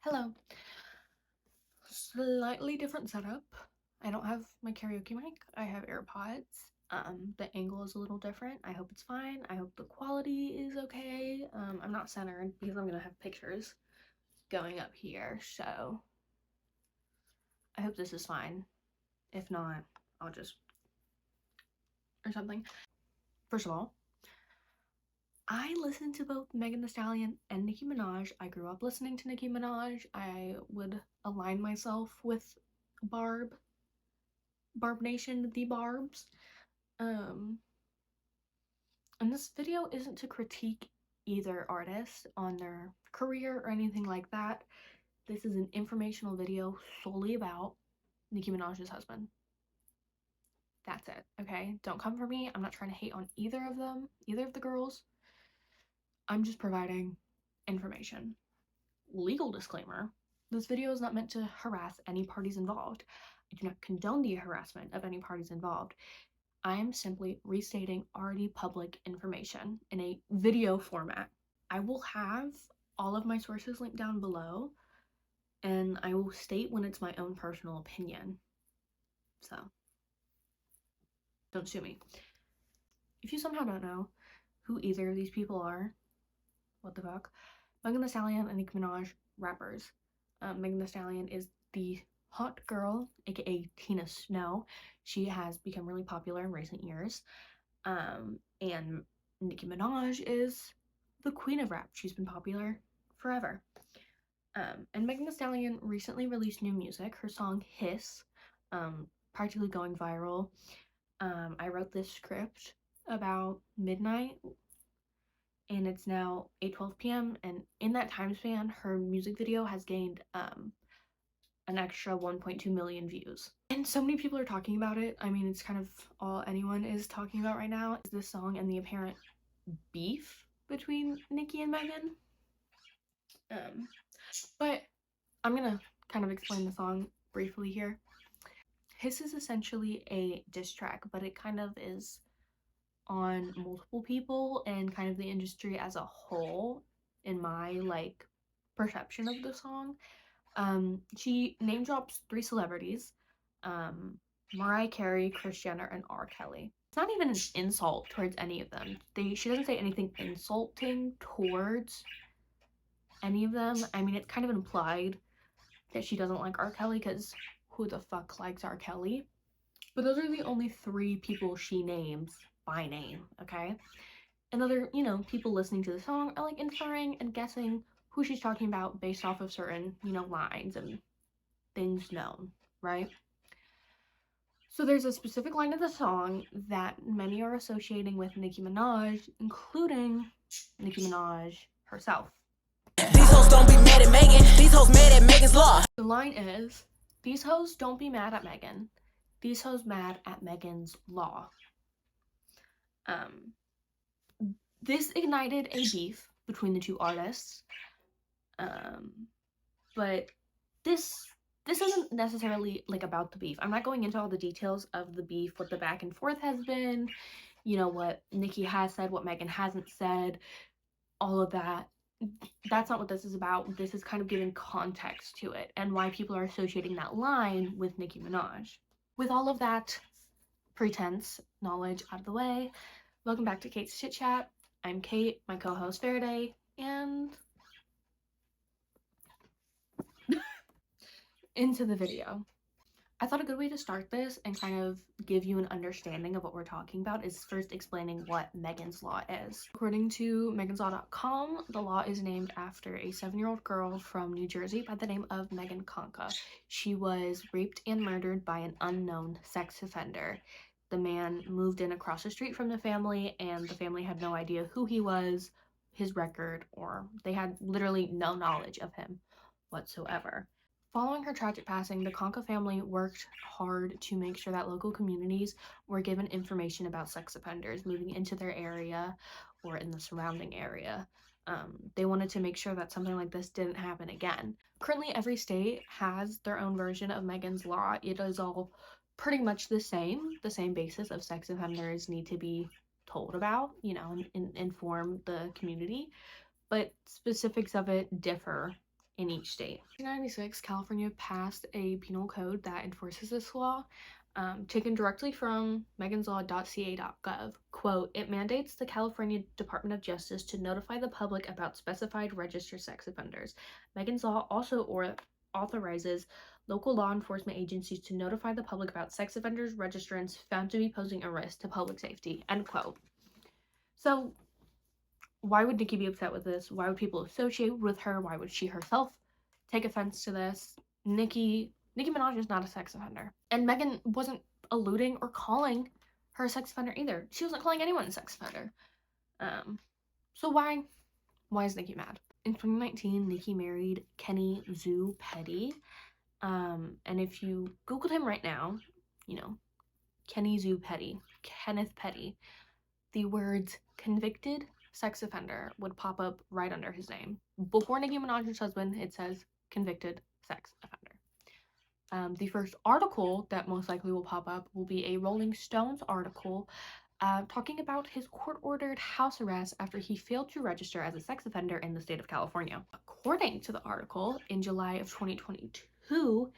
Hello. Slightly different setup. I don't have my karaoke mic. I have AirPods. The angle is a little different. I hope it's fine. I hope the quality is okay. I'm not centered because I'm gonna have pictures going up here, so I hope this is fine. If not, I'll just or something. First of all, I listen to both Megan Thee Stallion and Nicki Minaj. I grew up listening to Nicki Minaj. I would align myself with Barb Nation, the Barbs. Um, and this video isn't to critique either artist on their career or anything like that. This is an informational video solely about Nicki Minaj's husband. That's it, okay? Don't come for me. I'm not trying to hate on either of them, either of the girls. I'm just providing information. Legal disclaimer: this video is not meant to harass any parties involved. I do not condone the harassment of any parties involved. I am simply restating already public information in a video format. I will have all of my sources linked down below, and I will state when it's my own personal opinion. So, don't sue me. If you somehow don't know who either of these people are, what the fuck? Megan Thee Stallion and Nicki Minaj, rappers. Megan Thee Stallion is the hot girl, aka Tina Snow. She has become really popular in recent years. And Nicki Minaj is the queen of rap. She's been popular forever. And Megan Thee Stallion recently released new music. Her song Hiss, practically going viral. I wrote this script about midnight, and it's now 8:12 p.m. and in that time span, her music video has gained an extra 1.2 million views. And so many people are talking about it. I mean, it's kind of all anyone is talking about right now is this song and the apparent beef between Nicki and Megan. But I'm gonna kind of explain the song briefly here. Hiss is essentially a diss track, but it kind of is on multiple people and kind of the industry as a whole, in my perception of the song. She name drops 3 celebrities: Mariah Carey, Kris Jenner, and R. Kelly. It's not even an insult towards any of them. She doesn't say anything insulting towards any of them. I mean, it's kind of implied that she doesn't like R. Kelly, because who the fuck likes R. Kelly? But those are the only 3 people she names by name, okay? And other, people listening to the song are inferring and guessing who she's talking about based off of certain, lines and things known, right? So there's a specific line of the song that many are associating with Nicki Minaj, including Nicki Minaj herself. These hoes don't be mad at Megan. These hoes mad at Megan's law. The line is, these hoes don't be mad at Megan. These hoes mad at Megan's law. This ignited a beef between the 2 artists. But this isn't necessarily about the beef. I'm not going into all the details of the beef, what the back and forth has been, what Nicki has said, what Megan hasn't said, all of that. That's not what this is about. This is kind of giving context to it and why people are associating that line with Nicki Minaj. With all of that pretense knowledge out of the way, welcome back to Kate's Chit Chat. I'm Kate, my co-host Faraday, and into the video. I thought a good way to start this and kind of give you an understanding of what we're talking about is first explaining what Megan's Law is. According to meganslaw.com, the law is named after a 7-year-old girl from New Jersey by the name of Megan Conca. She was raped and murdered by an unknown sex offender. The man moved in across the street from the family, and the family had no idea who he was, his record, or they had literally no knowledge of him whatsoever. Following her tragic passing, the Conca family worked hard to make sure that local communities were given information about sex offenders moving into their area or in the surrounding area. They wanted to make sure that something like this didn't happen again. Currently, every state has their own version of Megan's Law. It is all pretty much the same basis of sex offenders need to be told about, and inform the community, but specifics of it differ in each state. In 1996, California passed a penal code that enforces this law, taken directly from meganslaw.ca.gov. Quote, it mandates the California Department of Justice to notify the public about specified registered sex offenders. Megan's Law also authorizes local law enforcement agencies to notify the public about sex offenders registrants found to be posing a risk to public safety, end quote. So why would Nicki be upset with this? Why would people associate with her? Why would she herself take offense to this? Nicki Minaj is not a sex offender. And Megan wasn't alluding or calling her a sex offender either. She wasn't calling anyone a sex offender. So why is Nicki mad? In 2019, Nicki married Kenny Zoo Petty. And if you Googled him right now, Kenny Zoo Petty, Kenneth Petty, the words convicted sex offender would pop up right under his name. Before Nicki Minaj's husband, it says convicted sex offender. The first article that most likely will pop up will be a Rolling Stones article talking about his court-ordered house arrest after he failed to register as a sex offender in the state of California. According to the article, in July of 2022,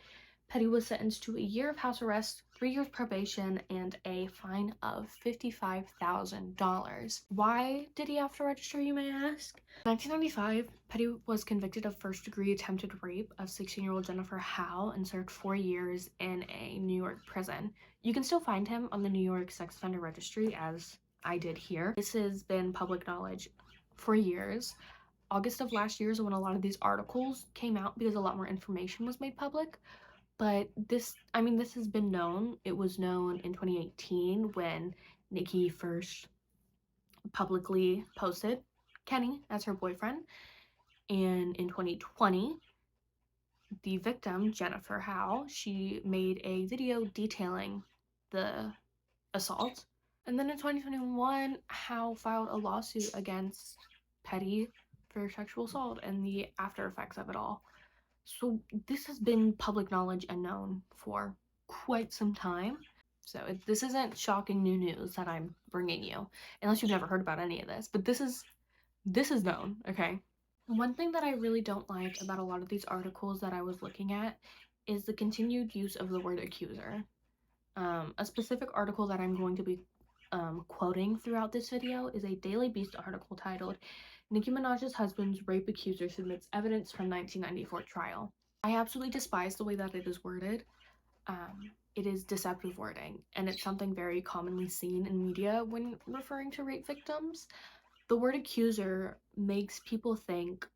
Petty was sentenced to a year of house arrest, 3 years probation, and a fine of $55,000. Why did he have to register, you may ask? In 1995, Petty was convicted of first-degree attempted rape of 16-year-old Jennifer Howe and served 4 years in a New York prison. You can still find him on the New York Sex Offender Registry, as I did here. This has been public knowledge for years. August of last year is when a lot of these articles came out because a lot more information was made public. But this has been known. It was known in 2018 when Nicki first publicly posted Kenny as her boyfriend. And in 2020, the victim, Jennifer Howe, she made a video detailing the assault. And then in 2021, Howe filed a lawsuit against Petty for sexual assault and the after effects of it all. So this has been public knowledge and known for quite some time. So this isn't shocking new news that I'm bringing you, unless you've never heard about any of this. But this is known, okay? One thing that I really don't like about a lot of these articles that I was looking at is the continued use of the word accuser. A specific article that I'm going to be quoting throughout this video is a Daily Beast article titled Nicki Minaj's husband's rape accuser submits evidence from 1994 trial. I absolutely despise the way that it is worded. It is deceptive wording, and it's something very commonly seen in media when referring to rape victims. The word accuser makes people think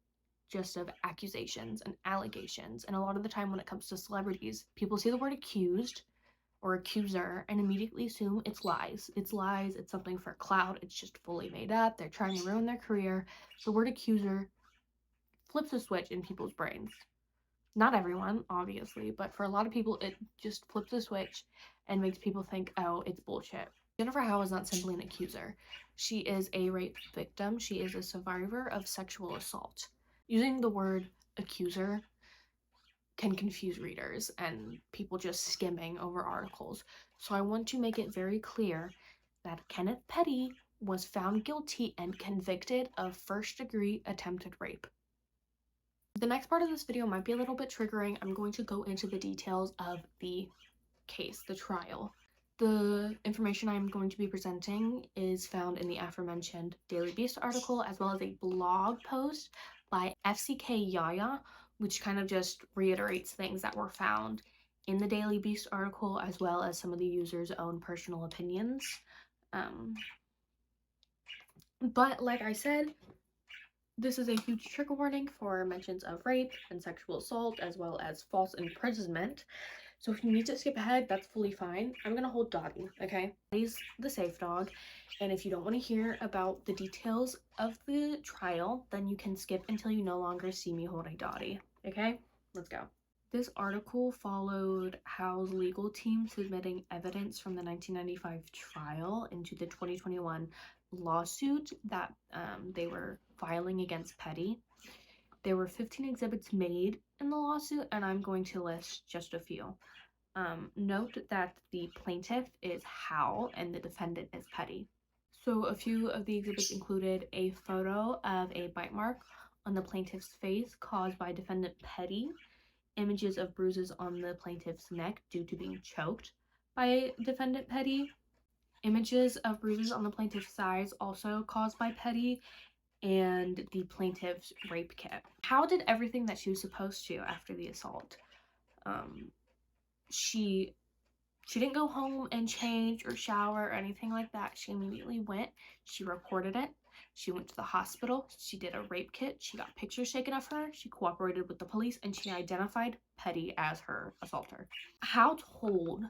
just of accusations and allegations, and a lot of the time when it comes to celebrities, people see the word accused or accuser and immediately assume it's lies. It's lies, it's something for clout, it's just fully made up, they're trying to ruin their career. The word accuser flips a switch in people's brains. Not everyone, obviously, but for a lot of people, it just flips a switch and makes people think, oh, it's bullshit. Jennifer Howe is not simply an accuser. She is a rape victim. She is a survivor of sexual assault. Using the word accuser can confuse readers and people just skimming over articles. So I want to make it very clear that Kenneth Petty was found guilty and convicted of first-degree attempted rape. The next part of this video might be a little bit triggering. I'm going to go into the details of the case, the trial. The information I'm going to be presenting is found in the aforementioned Daily Beast article, as well as a blog post by FCK Yaya, which kind of just reiterates things that were found in the Daily Beast article, as well as some of the users' own personal opinions. But like I said, this is a huge trigger warning for mentions of rape and sexual assault, as well as false imprisonment. So if you need to skip ahead, that's fully fine. I'm gonna hold Dottie, okay? Dottie's the safe dog, and if you don't want to hear about the details of the trial, then you can skip until you no longer see me holding Dottie, okay? Let's go. This article followed Howe's legal team submitting evidence from the 1995 trial into the 2021 lawsuit that they were filing against Petty. There were 15 exhibits made in the lawsuit, and I'm going to list just a few. Note that the plaintiff is Howe and the defendant is Petty. So a few of the exhibits included a photo of a bite mark on the plaintiff's face caused by defendant Petty, images of bruises on the plaintiff's neck due to being choked by defendant Petty, images of bruises on the plaintiff's thighs also caused by Petty, and the plaintiff's rape kit. How did everything that she was supposed to after the assault? She didn't go home and change or shower or anything like that. She immediately went, she reported it, she went to the hospital, she did a rape kit, she got pictures taken of her, she cooperated with the police, and she identified Petty as her assaulter. Howe told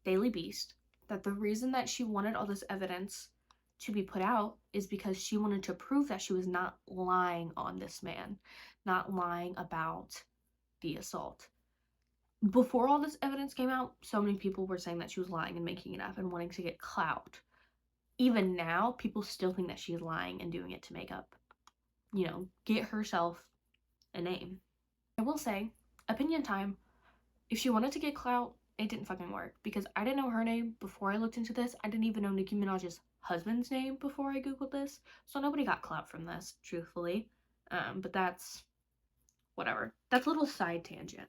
Daily Beast that the reason that she wanted all this evidence to be put out is because she wanted to prove that she was not lying on this man, not lying about the assault. Before all this evidence came out, so many people were saying that she was lying and making it up and wanting to get clout. Even now, people still think that she's lying and doing it to make up, get herself a name. I will say, opinion time, if she wanted to get clout, it didn't fucking work, because I didn't know her name before I looked into this. I didn't even know Nicki Minaj's husband's name before I googled this, so nobody got clout from this, truthfully. But that's whatever. That's a little side tangent.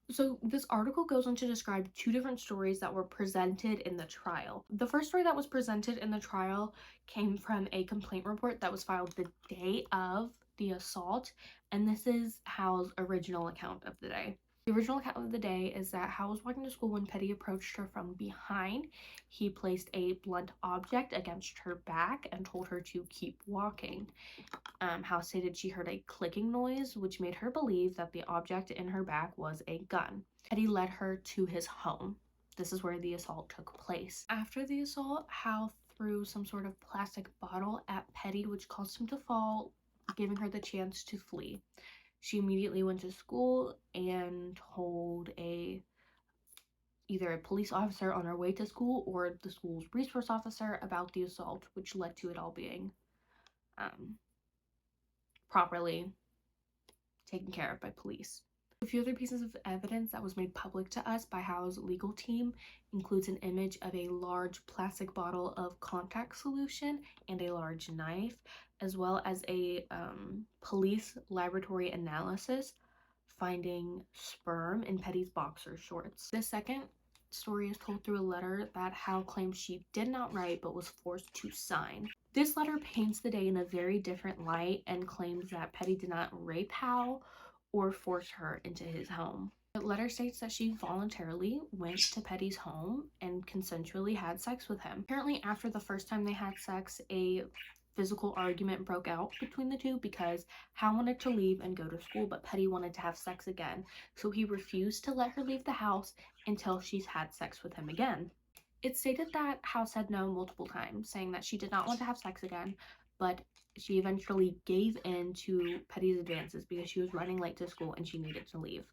So this article goes on to describe two different stories that were presented in the trial. The first story that was presented in the trial came from a complaint report that was filed the day of the assault, and this is Howe's original account of the day. The original account of the day is that Howe was walking to school when Petty approached her from behind. He placed a blunt object against her back and told her to keep walking. Howe stated she heard a clicking noise, which made her believe that the object in her back was a gun. Petty led her to his home. This is where the assault took place. After the assault, Howe threw some sort of plastic bottle at Petty, which caused him to fall, giving her the chance to flee. She immediately went to school and told either a police officer on her way to school or the school's resource officer about the assault, which led to it all being properly taken care of by police. A few other pieces of evidence that was made public to us by Howe's legal team includes an image of a large plastic bottle of contact solution and a large knife, as well as a police laboratory analysis finding sperm in Petty's boxer shorts. The second story is told through a letter that Howe claims she did not write but was forced to sign. This letter paints the day in a very different light and claims that Petty did not rape Howe or force her into his home. The letter states that she voluntarily went to Petty's home and consensually had sex with him. Apparently, after the first time they had sex, a physical argument broke out between the two because Howe wanted to leave and go to school, but Petty wanted to have sex again, so he refused to let her leave the house until she's had sex with him again. It stated that Howe said no multiple times, saying that she did not want to have sex again, but she eventually gave in to Petty's advances because she was running late to school and she needed to leave.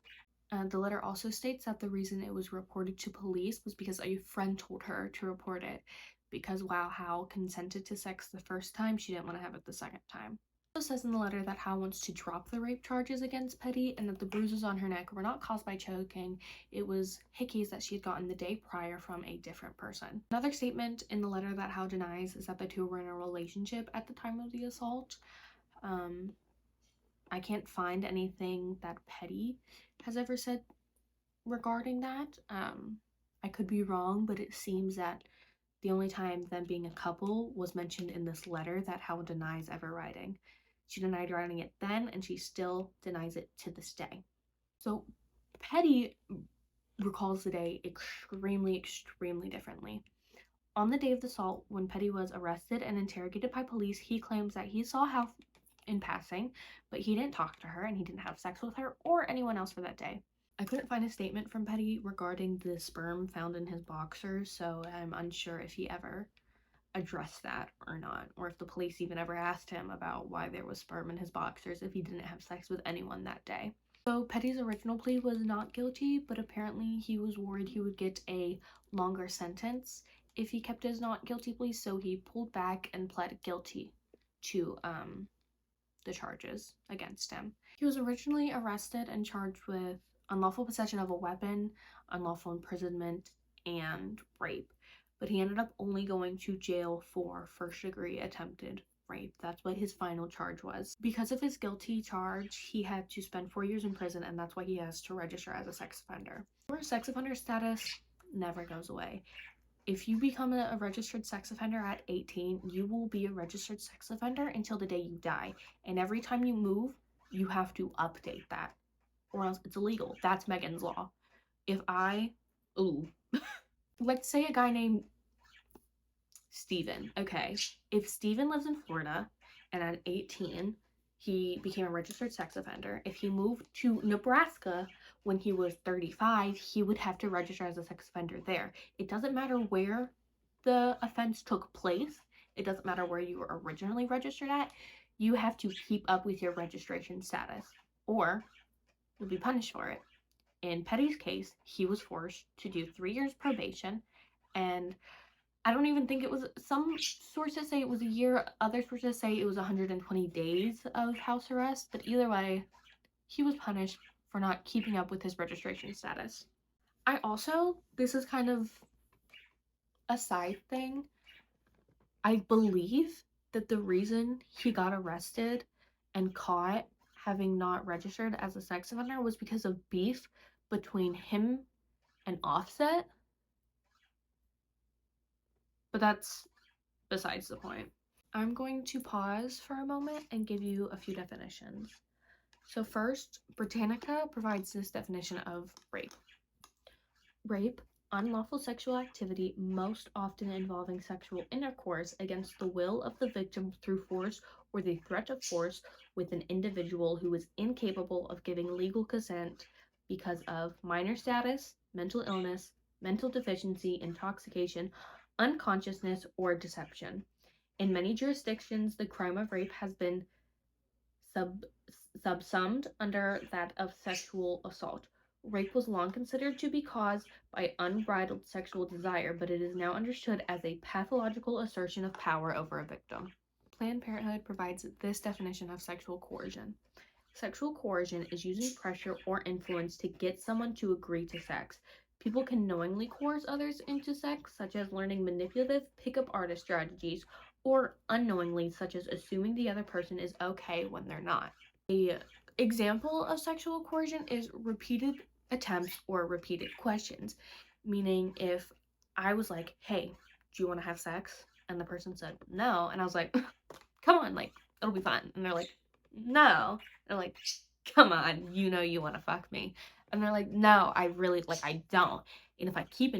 The letter also states that the reason it was reported to police was because a friend told her to report it, because while Howe consented to sex the first time, she didn't want to have it the second time. It also says in the letter that Howe wants to drop the rape charges against Petty and that the bruises on her neck were not caused by choking. It was hickeys that she had gotten the day prior from a different person. Another statement in the letter that Howe denies is that the two were in a relationship at the time of the assault. I can't find anything that Petty has ever said regarding that. I could be wrong, but it seems that the only time them being a couple was mentioned in this letter that Howe denies ever writing. She denied writing it then, and she still denies it to this day. So Petty recalls the day extremely, extremely differently. On the day of the assault, when Petty was arrested and interrogated by police, he claims that he saw Howe in passing, but he didn't talk to her and he didn't have sex with her or anyone else for that day. I couldn't find a statement from Petty regarding the sperm found in his boxers, so I'm unsure if he ever addressed that or not, or if the police even ever asked him about why there was sperm in his boxers if he didn't have sex with anyone that day. So Petty's original plea was not guilty, but apparently he was worried he would get a longer sentence if he kept his not guilty plea, so he pulled back and pled guilty to the charges against him. He was originally arrested and charged with unlawful possession of a weapon, unlawful imprisonment, and rape, but he ended up only going to jail for first-degree attempted rape. That's what his final charge was. Because of his guilty charge, he had to spend 4 years in prison, and that's why he has to register as a sex offender. Your sex offender status never goes away. If you become a registered sex offender at 18, you will be a registered sex offender until the day you die. And every time you move, you have to update that, or else it's illegal. That's Megan's law. Let's say a guy named Steven. Okay, if Steven lives in Florida and at 18, he became a registered sex offender. If he moved to Nebraska when he was 35, he would have to register as a sex offender there. It doesn't matter where the offense took place. It doesn't matter where you were originally registered at. You have to keep up with your registration status, or you'll be punished for it. In Petty's case, he was forced to do 3 years probation, and I don't even think it was, some sources say it was a year, other sources say it was 120 days of house arrest, but either way, he was punished for not keeping up with his registration status. This is kind of a side thing, I believe that the reason he got arrested and caught having not registered as a sex offender was because of beef between him and Offset. But that's besides the point. I'm going to pause for a moment and give you a few definitions. So first, Britannica provides this definition of rape. Rape, unlawful sexual activity most often involving sexual intercourse against the will of the victim through force or the threat of force with an individual who is incapable of giving legal consent because of minor status, mental illness, mental deficiency, intoxication, unconsciousness, or deception. In many jurisdictions, the crime of rape has been subsumed under that of sexual assault. Rape was long considered to be caused by unbridled sexual desire, but it is now understood as a pathological assertion of power over a victim. Planned Parenthood provides this definition of sexual coercion. Sexual coercion is using pressure or influence to get someone to agree to sex. People can knowingly coerce others into sex, such as learning manipulative pickup artist strategies, or unknowingly, such as assuming the other person is okay when they're not. An example of sexual coercion is repeated attempts or repeated questions, meaning if I was like, hey, do you want to have sex? And the person said no, and I was like, come on, like, it'll be fun. And they're like, no. And I'm like, come on, you know you want to fuck me. And they're like, no, I really, like, I don't. And if I keep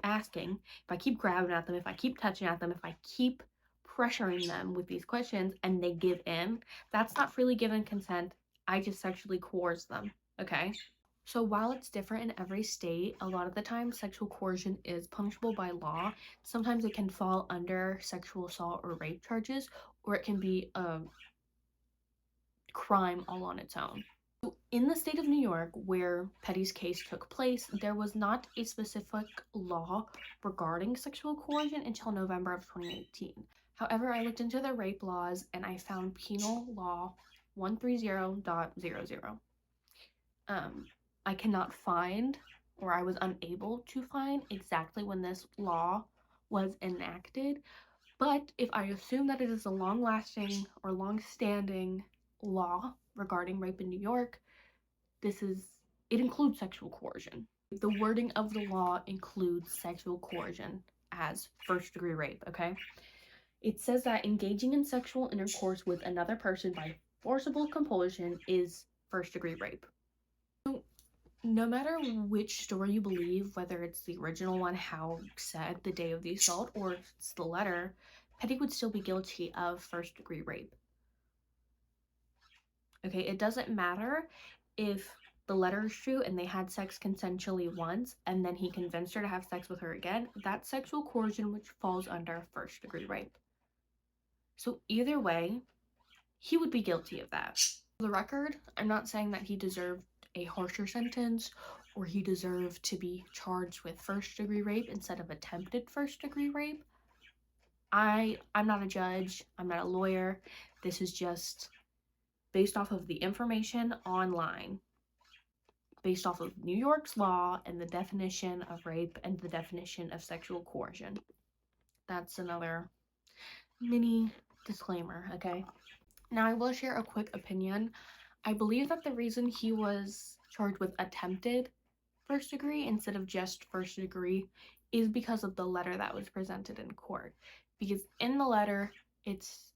asking, if I keep grabbing at them, if I keep touching at them, if I keep pressuring them with these questions and they give in, that's not freely given consent. I just sexually coerce them, okay? So while it's different in every state, a lot of the time sexual coercion is punishable by law. Sometimes it can fall under sexual assault or rape charges, or it can be a crime all on its own. In the state of New York, where Petty's case took place, there was not a specific law regarding sexual coercion until November of 2018. However, I looked into the rape laws and I found Penal Law 130.00. I cannot find, or I was unable to find, exactly when this law was enacted, but if I assume that it is a long-lasting or long-standing law regarding rape in New York, it includes sexual coercion. The wording of the law includes sexual coercion as first-degree rape, okay? It says that engaging in sexual intercourse with another person by forcible compulsion is first-degree rape. So, no matter which story you believe, whether it's the original one, how said the day of the assault, or if it's the letter, Petty would still be guilty of first-degree rape. Okay, it doesn't matter if the letter is true and they had sex consensually once and then he convinced her to have sex with her again. That's sexual coercion, which falls under first-degree rape. So either way, he would be guilty of that. For the record, I'm not saying that he deserved a harsher sentence or he deserved to be charged with first-degree rape instead of attempted first-degree rape. I'm not a judge. I'm not a lawyer. This is just based off of the information online, based off of New York's law and the definition of rape and the definition of sexual coercion. That's another mini disclaimer, okay? Now, I will share a quick opinion. I believe that the reason he was charged with attempted first degree instead of just first degree is because of the letter that was presented in court. Because in the letter, it's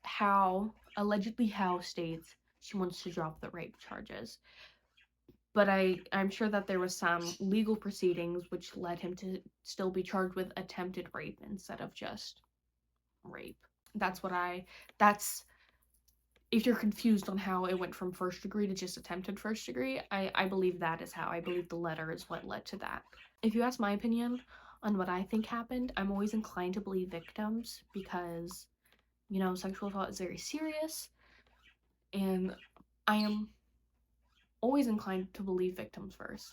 allegedly How states she wants to drop the rape charges. But I'm sure that there was some legal proceedings which led him to still be charged with attempted rape instead of just rape. That's if you're confused on how it went from first degree to just attempted first degree, I believe that is how. I believe the letter is what led to that. If you ask my opinion on what I think happened, I'm always inclined to believe victims because, sexual assault is very serious, and I am always inclined to believe victims first.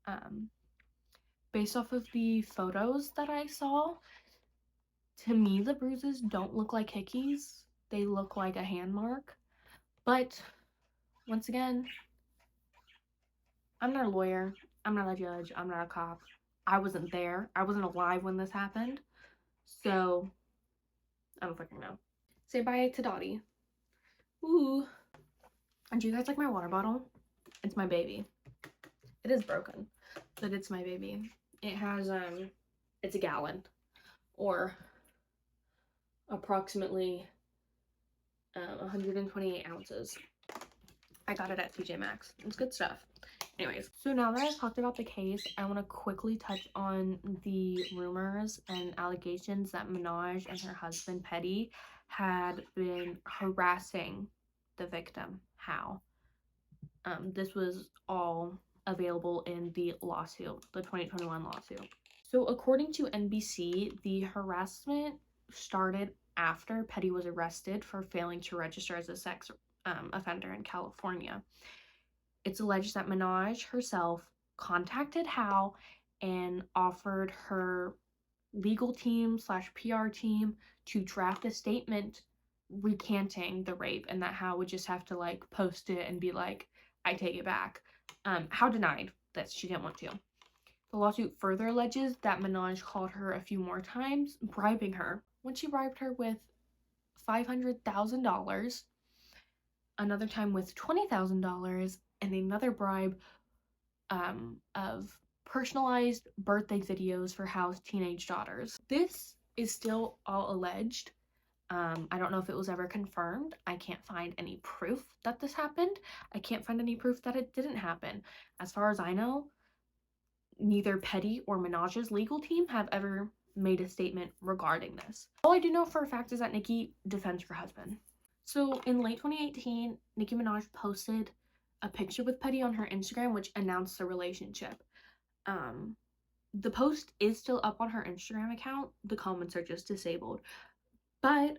Um, Based off of the photos that I saw, to me, the bruises don't look like hickeys. They look like a hand mark. But once again, I'm not a lawyer. I'm not a judge. I'm not a cop. I wasn't there. I wasn't alive when this happened. So, I don't fucking know. Say bye to Dottie. Ooh. And do you guys like my water bottle? It's my baby. It is broken, but it's my baby. It has, it's a gallon. Or approximately 128 ounces. I got it at TJ Maxx. It's good stuff. Anyways, so now that I've talked about the case, I want to quickly touch on the rumors and allegations that Minaj and her husband Petty had been harassing the victim. How? This was all available in the lawsuit, the 2021 lawsuit. So according to NBC, the harassment started after Petty was arrested for failing to register as a sex offender in California. It's alleged that Minaj herself contacted Howe and offered her legal team slash PR team to draft a statement recanting the rape, and that Howe would just have to like post it and be like, I take it back. Howe denied that she didn't want to. The lawsuit further alleges that Minaj called her a few more times, bribing her. When she bribed her with $500,000, another time with $20,000, and another bribe of personalized birthday videos for Howe's teenage daughters. This is still all alleged. I don't know if it was ever confirmed. I can't find any proof that this happened. I can't find any proof that it didn't happen. As far as I know, neither Petty or Minaj's legal team have ever made a statement regarding this. All I do know for a fact is that Nicki defends her husband. So in late 2018, Nicki Minaj posted a picture with Petty on her Instagram, which announced the relationship. The post is still up on her Instagram account. The comments are just disabled. But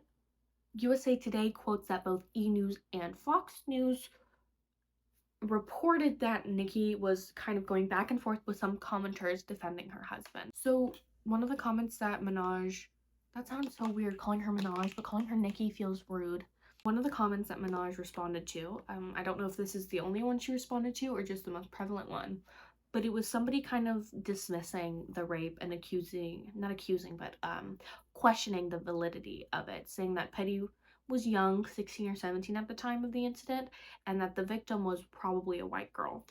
USA Today quotes that both E! News and Fox News reported that Nicki was kind of going back and forth with some commenters defending her husband. So one of the comments that Minaj, that sounds so weird calling her Minaj, but calling her Nicki feels rude. One of the comments that Minaj responded to, I don't know if this is the only one she responded to or just the most prevalent one, but it was somebody kind of dismissing the rape and questioning the validity of it, saying that Petty was young, 16 or 17 at the time of the incident, and that the victim was probably a white girl.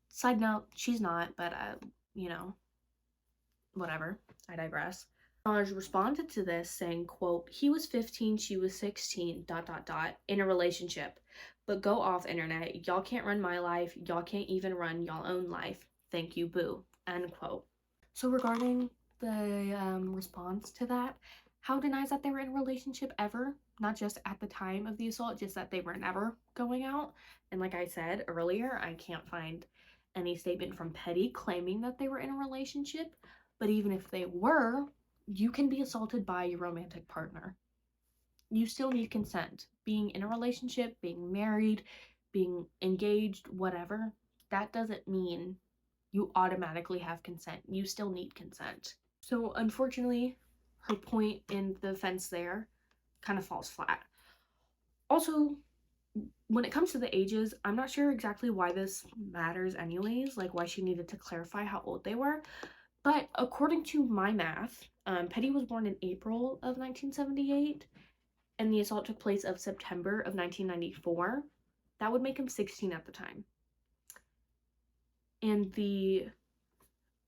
Side note, she's not, but, whatever. I digress. Minaj responded to this saying, quote, he was 15, she was 16, ... in a relationship. But go off, internet. Y'all can't run my life. Y'all can't even run y'all own life. Thank you, boo. End quote. So regarding the response to that, Howe denies that they were in a relationship ever, not just at the time of the assault, just that they were never going out. And like I said earlier, I can't find any statement from Petty claiming that they were in a relationship. But even if they were, you can be assaulted by your romantic partner. You still need consent. Being in a relationship, being married, being engaged, whatever, that doesn't mean you automatically have consent. You still need consent. So unfortunately, her point in the fence there kind of falls flat. Also, when it comes to the ages, I'm not sure exactly why this matters anyways, like why she needed to clarify how old they were. But according to my math, Petty was born in April of 1978, and the assault took place of September of 1994, that would make him 16 at the time. And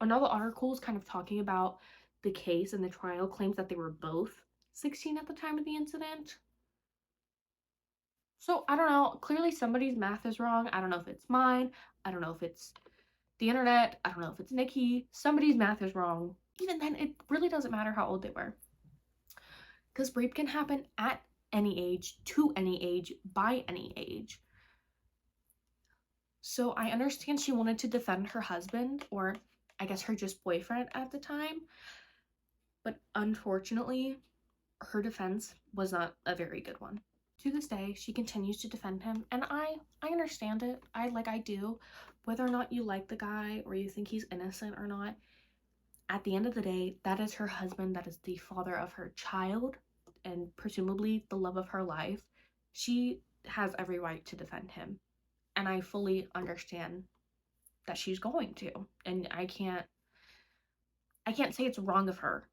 another article is kind of talking about the case and the trial claims that they were both 16 at the time of the incident. So I don't know. Clearly somebody's math is wrong. I don't know if it's mine. I don't know if it's the internet. I don't know if it's Nikki. Somebody's math is wrong. Even then, it really doesn't matter how old they were. Because rape can happen at any age, to any age, by any age. So I understand she wanted to defend her husband, or I guess her just boyfriend at the time. But unfortunately, her defense was not a very good one. To this day, she continues to defend him, and I understand it. I do. Whether or not you like the guy or you think he's innocent or not, at the end of the day, that is her husband, that is the father of her child, and presumably the love of her life. She has every right to defend him, and I fully understand that she's going to, and I can't say it's wrong of her.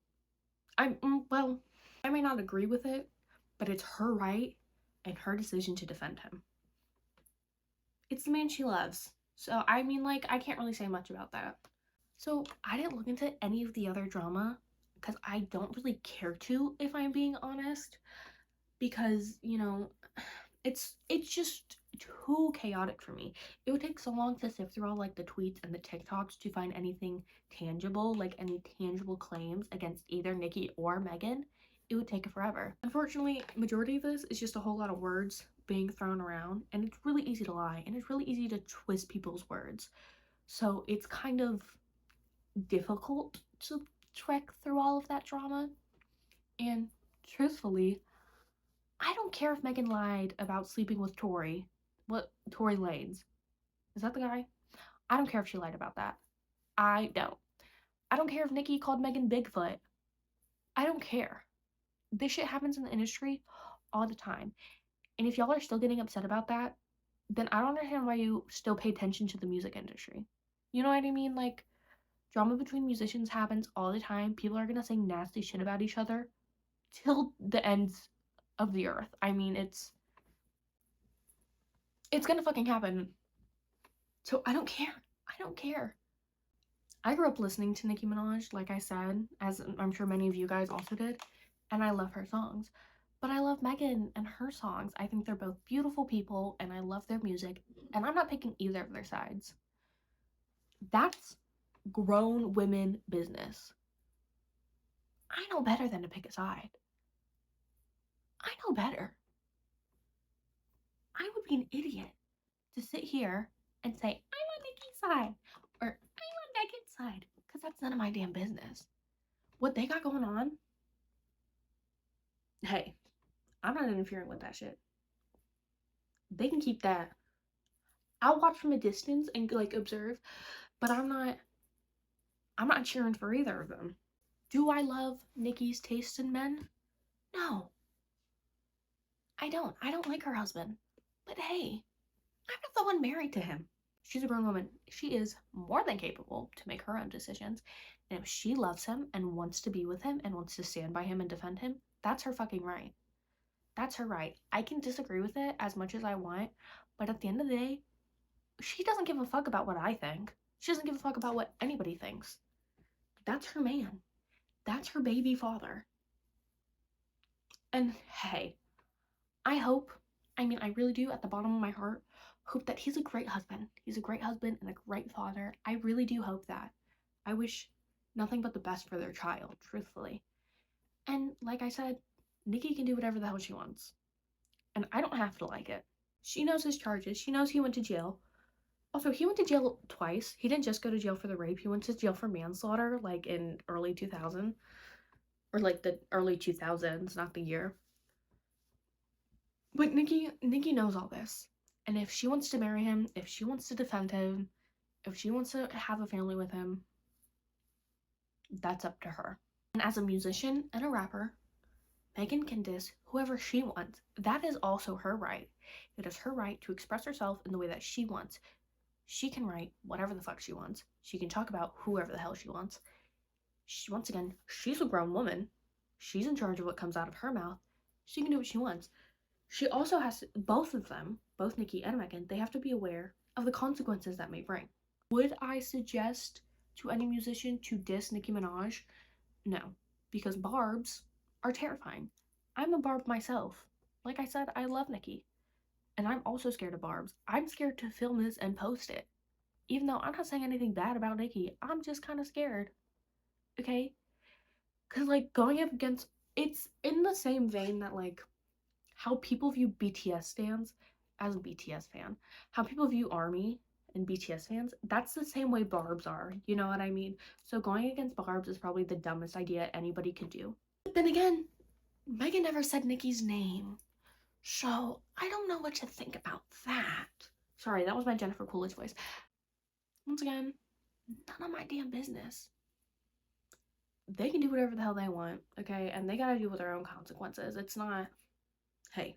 Well, I may not agree with it, but it's her right and her decision to defend him. It's the man she loves. So, I mean, like, I can't really say much about that. So, I didn't look into any of the other drama because I don't really care to, if I'm being honest. Because, you know, it's just too chaotic for me. It would take so long to sift through all like the tweets and the TikToks to find anything tangible, like any tangible claims against either Nicki or Megan. It would take forever. Unfortunately, majority of this is just a whole lot of words being thrown around, and it's really easy to lie, and it's really easy to twist people's words. So it's kind of difficult to trek through all of that drama. And truthfully, I don't care if Megan lied about sleeping with Tory. What, Tory Lanez? Is that the guy? I don't care if she lied about that. I don't. I don't care if Nicki called Megan Bigfoot. I don't care. This shit happens in the industry all the time. And if y'all are still getting upset about that, then I don't understand why you still pay attention to the music industry. You know what I mean? Like, drama between musicians happens all the time. People are gonna say nasty shit about each other till the ends of the earth. I mean, it's gonna fucking happen. So I don't care. I don't care. I grew up listening to Nicki Minaj, like I said, as I'm sure many of you guys also did, and I love her songs. But I love Megan and her songs. I think they're both beautiful people, and I love their music, and I'm not picking either of their sides. That's grown women business. I know better than to pick a side. I know better. I would be an idiot to sit here and say, I'm on Nicki's side, or I'm on Megan's side, because that's none of my damn business. What they got going on, hey, I'm not interfering with that shit. They can keep that. I'll watch from a distance and like observe, but I'm not cheering for either of them. Do I love Nicki's taste in men? No. I don't. I don't like her husband. But hey, I'm not the one married to him. She's a grown woman. She is more than capable to make her own decisions. And if she loves him and wants to be with him and wants to stand by him and defend him, that's her fucking right. That's her right. I can disagree with it as much as I want, but at the end of the day, she doesn't give a fuck about what I think. She doesn't give a fuck about what anybody thinks. That's her man. That's her baby father. And hey, I hope, I really do at the bottom of my heart, hope that he's a great husband. He's a great husband and a great father. I really do hope that. I wish nothing but the best for their child, truthfully. And like I said, Nicki can do whatever the hell she wants. And I don't have to like it. She knows his charges. She knows he went to jail. Also, he went to jail twice. He didn't just go to jail for the rape. He went to jail for manslaughter, like in early 2000. Or like the early 2000s, not the year. But Nicki knows all this. And if she wants to marry him, if she wants to defend him, if she wants to have a family with him, that's up to her. And as a musician and a rapper, Megan can diss whoever she wants. That is also her right. It is her right to express herself in the way that she wants. She can write whatever the fuck she wants. She can talk about whoever the hell she wants. Once again, she's a grown woman. She's in charge of what comes out of her mouth. She can do what she wants. She also has to, both of them, both Nicki and Megan, they have to be aware of the consequences that may bring. Would I suggest to any musician to diss Nicki Minaj? No, because barbs are terrifying. I'm a barb myself. Like I said, I love Nicki, and I'm also scared of barbs. I'm scared to film this and post it. Even though I'm not saying anything bad about Nicki, I'm just kind of scared. Okay? Because, like, going up against, it's in the same vein that, like, how people view BTS fans as a BTS fan, how people view ARMY and BTS fans, that's the same way barbs are. You know what I mean? So going against barbs is probably the dumbest idea anybody could do. But then again, Megan never said Nicki's name. So I don't know what to think about that. Sorry, that was my Jennifer Coolidge voice. Once again, none of my damn business. They can do whatever the hell they want, okay? And they gotta deal with their own consequences. It's not, hey,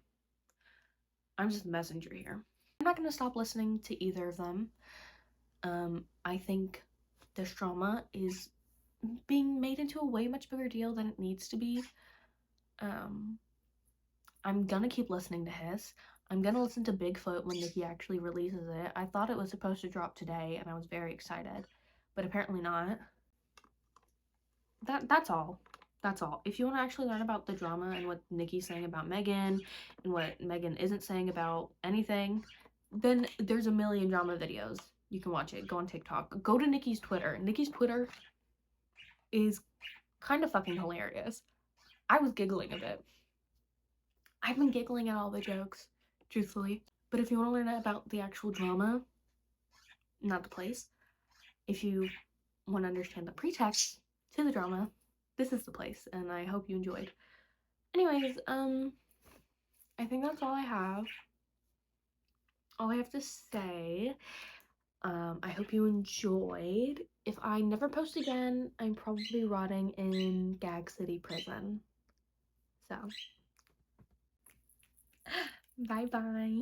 I'm just a messenger here. I'm not gonna stop listening to either of them. I think this drama is being made into a way much bigger deal than it needs to be. I'm gonna keep listening to Hiss. I'm gonna listen to Bigfoot when Nicki actually releases it. I thought it was supposed to drop today, and I was very excited, but apparently not. That's all. That's all. If you want to actually learn about the drama and what Nicki's saying about Megan and what Megan isn't saying about anything, then there's a million drama videos. You can watch it. Go on TikTok. Go to Nicki's Twitter. Nicki's Twitter is kind of fucking hilarious. I was giggling a bit. I've been giggling at all the jokes, truthfully. But if you want to learn about the actual drama, not the place. If you want to understand the pretext to the drama, this is the place, and I hope you enjoyed. Anyways, I think that's all I have. All I have to say. I hope you enjoyed. If I never post again, I'm probably rotting in Gag City Prison. So, bye bye.